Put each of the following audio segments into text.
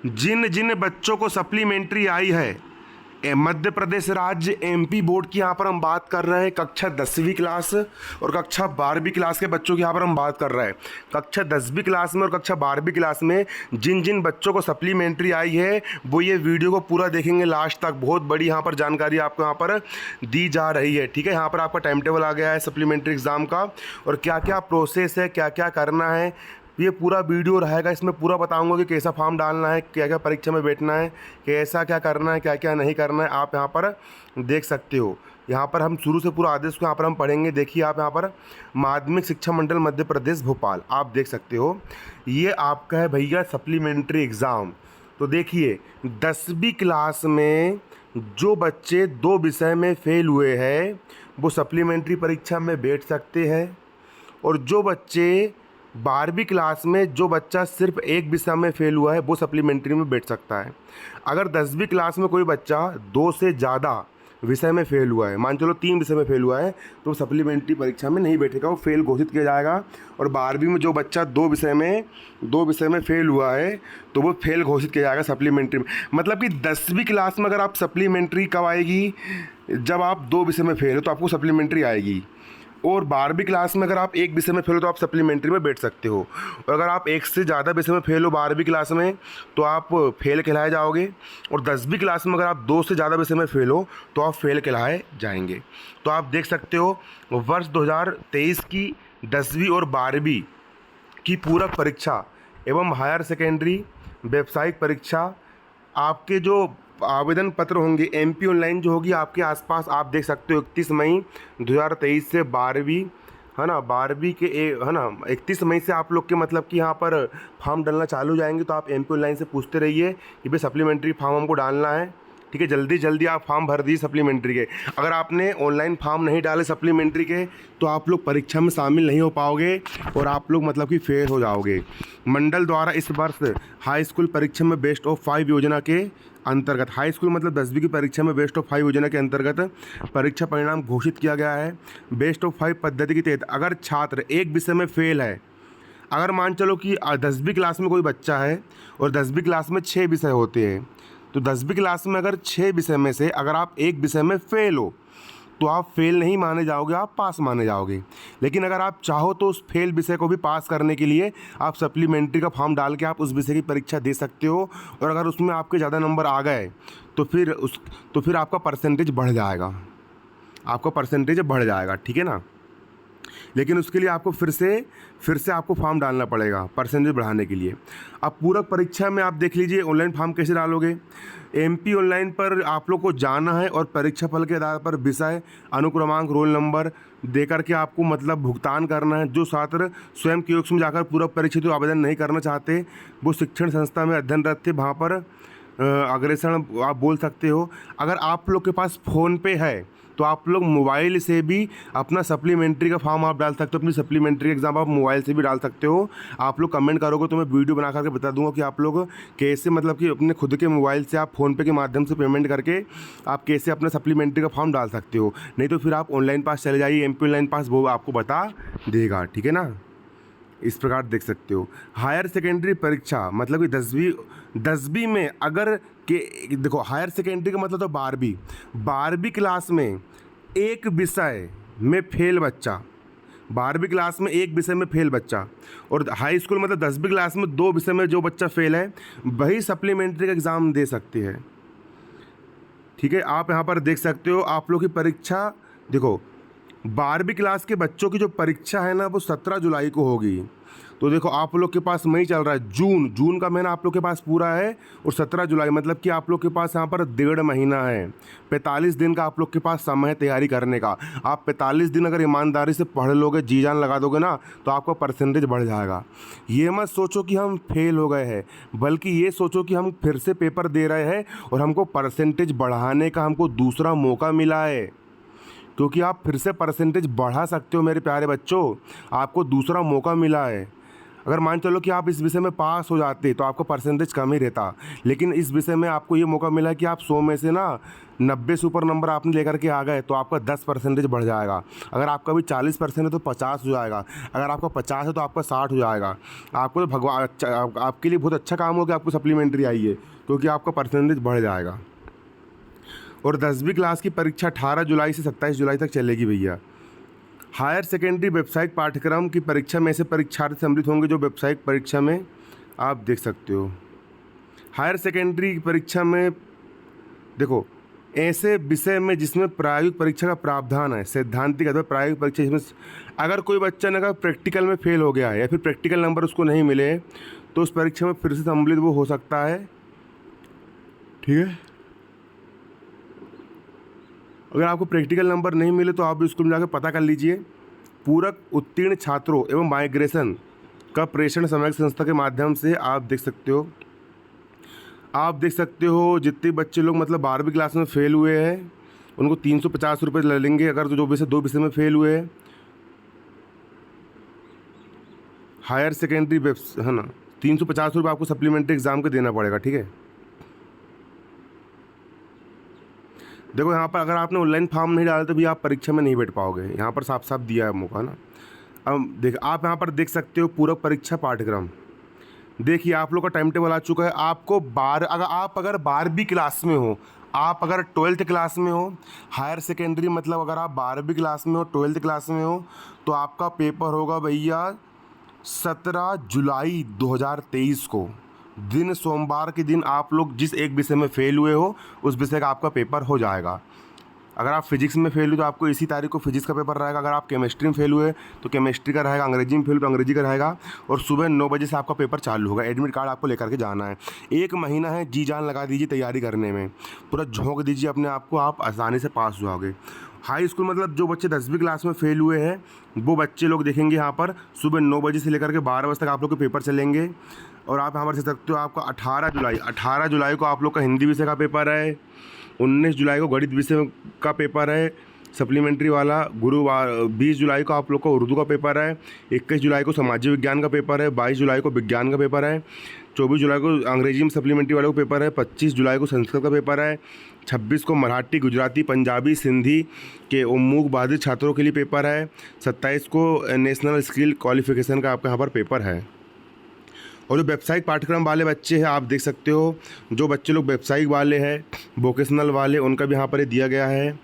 जिन जिन बच्चों को सप्लीमेंट्री आई है, मध्य प्रदेश राज्य एमपी बोर्ड की यहाँ पर हम बात कर रहे हैं कक्षा 10वीं क्लास और कक्षा 12वीं क्लास के बच्चों की यहाँ पर हम बात कर रहे हैं। कक्षा 10वीं क्लास में और कक्षा 12वीं क्लास में जिन जिन बच्चों को सप्लीमेंट्री आई है वो ये वीडियो को पूरा देखेंगे लास्ट तक। बहुत बड़ी यहाँ पर जानकारी आपको यहाँ पर दी जा रही है। ठीक है, यहाँ पर आपका टाइम टेबल आ गया है सप्लीमेंट्री एग्ज़ाम का और क्या क्या प्रोसेस है, क्या क्या करना है, ये पूरा वीडियो रहेगा। इसमें पूरा बताऊंगा कि कैसा फॉर्म डालना है, क्या क्या परीक्षा में बैठना है, कैसा क्या करना है, क्या क्या नहीं करना है। आप यहाँ पर देख सकते हो। यहाँ पर हम शुरू से पूरा आदेश को यहाँ पर हम पढ़ेंगे। देखिए आप यहाँ पर माध्यमिक शिक्षा मंडल मध्य प्रदेश भोपाल आप देख सकते हो। ये आपका है भैया सप्लीमेंट्री एग्ज़ाम। तो देखिए 10वीं क्लास में जो बच्चे 2 विषय में फेल हुए हैं वो सप्लीमेंट्री परीक्षा में बैठ सकते हैं, और जो बच्चे 12वीं क्लास में जो बच्चा सिर्फ एक विषय में फेल हुआ है वो सप्लीमेंट्री में बैठ सकता है। अगर 10वीं क्लास में कोई बच्चा 2 से ज़्यादा विषय में फेल हुआ है, मान चलो 3 विषय में फेल हुआ है, तो सप्लीमेंट्री परीक्षा में नहीं बैठेगा, वो फेल घोषित किया जाएगा। और 12वीं में जो बच्चा 2 विषय में फेल हुआ है तो वो फेल घोषित किया जाएगा सप्लीमेंट्री में। मतलब कि 10वीं क्लास में अगर आप सप्लीमेंट्री कब आएगी, जब आप 2 विषय में फेल हो तो आपको सप्लीमेंट्री आएगी। और 12वीं क्लास में अगर आप एक विषय में फेल हो तो आप सप्लीमेंट्री में बैठ सकते हो। और अगर आप एक से ज़्यादा विषय में फेल हो 12वीं क्लास में तो आप फेल कहलाए जाओगे। और 10वीं क्लास में अगर आप 2 से ज़्यादा विषय में फेल हो तो आप फेल कहलाए जाएंगे। तो आप देख सकते हो वर्ष 2023 की 10वीं और 12वीं की पूरक परीक्षा एवं हायर सेकेंडरी व्यावसायिक परीक्षा आपके जो आवेदन पत्र होंगे एमपी ऑनलाइन जो होगी आपके आसपास, आप देख सकते हो 31 मई 2023 से 12वीं है ना, 12वीं के है ना 31 मई से आप लोग के मतलब कि यहाँ पर फॉर्म डालना चालू हो जाएंगे। तो आप एमपी ऑनलाइन से पूछते रहिए कि भाई सप्लीमेंट्री फॉर्म हमको डालना है। ठीक है, जल्दी जल्दी आप फॉर्म भर दीजिए सप्लीमेंट्री के। अगर आपने ऑनलाइन फॉर्म नहीं डाले सप्लीमेंट्री के तो आप लोग परीक्षा में शामिल नहीं हो पाओगे और आप लोग मतलब कि फेल हो जाओगे। मंडल द्वारा इस वर्ष हाई स्कूल परीक्षा में बेस्ट ऑफ 5 योजना के अंतर्गत, हाई स्कूल मतलब 10वीं की परीक्षा में बेस्ट ऑफ 5 योजना के अंतर्गत परीक्षा परिणाम घोषित किया गया है। बेस्ट ऑफ 5 पद्धति के तहत अगर छात्र एक विषय में फेल है, अगर मान चलो कि 10वीं क्लास में कोई बच्चा है और 10वीं क्लास में 6 विषय होते हैं, तो 10वीं क्लास में अगर 6 विषय में से अगर आप एक विषय में फेल हो तो आप फेल नहीं माने जाओगे, आप पास माने जाओगे। लेकिन अगर आप चाहो तो उस फेल विषय को भी पास करने के लिए आप सप्लीमेंट्री का फॉर्म डाल के आप उस विषय की परीक्षा दे सकते हो। और अगर उसमें आपके ज़्यादा नंबर आ गए तो फिर आपका परसेंटेज बढ़ जाएगा, आपका परसेंटेज बढ़ जाएगा। ठीक है ना, लेकिन उसके लिए आपको फिर से आपको फॉर्म डालना पड़ेगा परसेंटेज बढ़ाने के लिए। अब पूरक परीक्षा में आप देख लीजिए ऑनलाइन फॉर्म कैसे डालोगे। एमपी ऑनलाइन पर आप लोग को जाना है और परीक्षा फल के आधार पर विषय अनुक्रमांक रोल नंबर देकर के आपको मतलब भुगतान करना है। जो छात्र स्वयं कियोस्क में जाकर पूरक परीक्षा तो आवेदन नहीं करना चाहते, वो शिक्षण संस्था में अध्ययनरत थे, वहाँ पर अग्रेसर आप बोल सकते हो। अगर आप लोग के पास फ़ोन पे है तो आप लोग मोबाइल से भी अपना सप्लीमेंट्री का फॉर्म आप डाल सकते हो, अपनी सप्लीमेंट्री एग्ज़ाम आप मोबाइल से भी डाल सकते हो। आप लोग कमेंट करोगे तो मैं वीडियो बना करके बता दूंगा कि आप लोग कैसे मतलब कि अपने खुद के मोबाइल से आप फ़ोनपे के माध्यम से पेमेंट करके आप कैसे अपना सप्लीमेंट्री का फॉर्म डाल सकते हो। नहीं तो फिर आप ऑनलाइन पास चले जाइए, एमपी ऑनलाइन पास वो आपको बता देगा। ठीक है ना, इस प्रकार देख सकते हो। हायर सेकेंडरी परीक्षा मतलब कि 10वीं में अगर के देखो हायर सेकेंडरी का मतलब तो 12वीं क्लास में एक विषय में फेल बच्चा, 12वीं क्लास में एक विषय में फेल बच्चा, और हाई स्कूल मतलब 10वीं क्लास में 2 विषय में जो बच्चा फेल है वही सप्लीमेंट्री का एग्ज़ाम दे सकते हैं। ठीक है, आप यहाँ पर देख सकते हो आप लोग की परीक्षा देखो 12वीं क्लास के बच्चों की जो परीक्षा है ना वो 17 जुलाई को होगी। तो देखो आप लोग के पास मई चल रहा है, जून का महीना आप लोग के पास पूरा है और 17 जुलाई मतलब कि आप लोग के पास यहाँ पर 1.5 महीना है, 45 दिन का आप लोग के पास समय है तैयारी करने का। आप 45 दिन अगर ईमानदारी से पढ़ लोगे, जी जान लगा दोगे ना, तो आपका परसेंटेज बढ़ जाएगा। ये मत सोचो कि हम फेल हो गए हैं, बल्कि ये सोचो कि हम फिर से पेपर दे रहे हैं और हमको परसेंटेज बढ़ाने का हमको दूसरा मौका मिला है। क्योंकि आप फिर से परसेंटेज बढ़ा सकते हो मेरे प्यारे बच्चों, आपको दूसरा मौका मिला है। अगर मान चलो कि आप इस विषय में पास हो जाते तो आपका परसेंटेज कम ही रहता, लेकिन इस विषय में आपको ये मौका मिला कि आप 100 में से ना 90 सुपर नंबर आपने लेकर के आ गए, तो आपका 10 परसेंटेज बढ़ जाएगा। अगर आपका भी 40% है तो 50 हो जाएगा, अगर आपका 50 है तो आपका 60 हो जाएगा। आपको तो भगवान आपके लिए बहुत अच्छा काम हो कि आपको सप्लीमेंट्री आई है, क्योंकि आपका परसेंटेज बढ़ जाएगा। और 10वीं क्लास की परीक्षा 18 जुलाई से 27 जुलाई तक चलेगी भैया। हायर सेकेंडरी व्यावसायिक पाठ्यक्रम की परीक्षा में ऐसे परीक्षार्थी सम्मिलित होंगे जो व्यावसायिक परीक्षा में आप देख सकते हो। हायर सेकेंडरी की परीक्षा में देखो, ऐसे विषय में जिसमें प्रायोगिक परीक्षा का प्रावधान है, सैद्धांतिक अथवा प्रायोगिक परीक्षा जिसमें अगर कोई बच्चा ने प्रैक्टिकल में फेल हो गया है या फिर प्रैक्टिकल नंबर उसको नहीं मिले तो उस परीक्षा में फिर से सम्मिलित वो हो सकता है। ठीक है, अगर आपको प्रैक्टिकल नंबर नहीं मिले तो आप भी स्कूल में जाकर पता कर लीजिए। पूरक उत्तीर्ण छात्रों एवं माइग्रेशन का प्रेषण सामाजिक संस्था के माध्यम से आप देख सकते हो। आप देख सकते हो जितने बच्चे लोग मतलब 12वीं क्लास में फेल हुए हैं उनको 350 रुपये लगेंगे। अगर जो विषय 2 विषय में फेल हुए हैं, हायर सेकेंडरी है ना, 350 रुपये आपको सप्लीमेंट्री एग्ज़ाम के देना पड़ेगा। ठीक है, देखो यहाँ पर अगर आपने ऑनलाइन फॉर्म नहीं डाला तो भी आप परीक्षा में नहीं बैठ पाओगे, यहाँ पर साफ साफ दिया है मौका ना। अब आप यहाँ पर देख सकते हो पूरक परीक्षा पाठ्यक्रम। देखिए आप लोग का टाइम टेबल आ चुका है। आपको अगर 12वीं क्लास में हो, आप अगर 12th क्लास में हो, हायर सेकेंडरी मतलब अगर आप 12वीं क्लास में हो, 12th क्लास में हो, तो आपका पेपर होगा भैया 17 जुलाई 2023 को, दिन सोमवार के दिन आप लोग जिस एक विषय में फेल हुए हो उस विषय का आपका पेपर हो जाएगा। अगर आप फिजिक्स में फेल हुए तो आपको इसी तारीख को फिजिक्स का पेपर रहेगा। अगर आप केमिस्ट्री में फेल हुए तो केमिस्ट्री का रहेगा। अंग्रेजी में फेल तो अंग्रेजी का रहेगा। और सुबह 9 बजे से आपका पेपर चालू होगा। एडमिट कार्ड आपको लेकर के जाना है। 1 महीना है, जी जान लगा दीजिए तैयारी करने में, पूरा झोंक दीजिए अपने आप को, आप आसानी से पास हो जाओगे। हाई स्कूल मतलब जो बच्चे 10वीं क्लास में फेल हुए हैं वो बच्चे लोग देखेंगे यहाँ पर सुबह 9 बजे से लेकर के 12 बजे तक आप लोग के पेपर चलेंगे। और आप यहाँ पर देख सकते हो आपका 18 जुलाई को आप लोग का हिंदी विषय का पेपर है। 19 जुलाई को गणित विषय का पेपर है सप्लीमेंट्री वाला। 20 जुलाई को आप लोग का उर्दू का पेपर है। 21 जुलाई को सामाजिक विज्ञान का पेपर है। 22 जुलाई को विज्ञान का पेपर है। 24 जुलाई को अंग्रेजी में सप्लीमेंट्री वालों का पेपर है। 25 जुलाई को संस्कृत का पेपर है। 26 को मराठी, गुजराती, पंजाबी, सिंधी के उम्मूक बाधित छात्रों के लिए पेपर है। 27 को नेशनल स्किल क्वालिफिकेशन का आपका यहाँ पर पेपर है। और जो व्यावसायिक पाठ्यक्रम वाले बच्चे हैं आप देख सकते हो, जो बच्चे लोग व्यावसायिक वाले हैं, वोकेशनल वाले, उनका भी यहाँ पर दिया गया है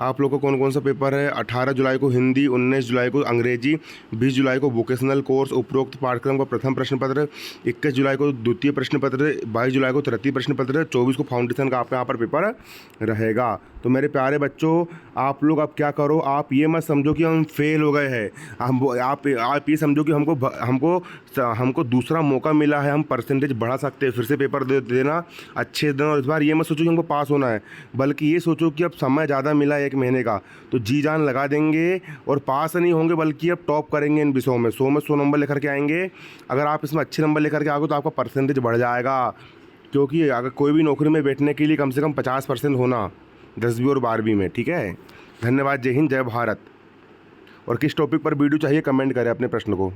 आप लोग को कौन कौन सा पेपर है। 18 जुलाई को हिंदी, 19 जुलाई को अंग्रेजी, 20 जुलाई को वोकेशनल कोर्स उपरोक्त पाठ्यक्रम का प्रथम प्रश्न पत्र, 21 जुलाई को द्वितीय प्रश्न पत्र, 22 जुलाई को तृतीय प्रश्न पत्र, 24 को फाउंडेशन का आपका यहाँ पर पेपर रहेगा। तो मेरे प्यारे बच्चों, आप लोग अब क्या करो, आप ये मत समझो कि हम फेल हो गए हैं, आप ये समझो कि हमको दूसरा मौका मिला है, हम परसेंटेज बढ़ा सकते हैं, फिर से पेपर देना अच्छे दिन। और इस बार ये मत सोचो कि हमको पास होना है, बल्कि ये सोचो कि अब समय ज़्यादा मिला है 1 महीने का, तो जी जान लगा देंगे और पास नहीं होंगे बल्कि अब टॉप करेंगे इन विषयों में। 100 में 100 नंबर लेकर के आएंगे। अगर आप इसमें अच्छे नंबर लेकर के आओगे तो आपका परसेंटेज बढ़ जाएगा, क्योंकि अगर कोई भी नौकरी में बैठने के लिए कम से कम 50% होना 10वीं और 12वीं में। ठीक है, धन्यवाद, जय हिंद, जय भारत। और किस टॉपिक पर वीडियो चाहिए कमेंट करें अपने प्रश्न को।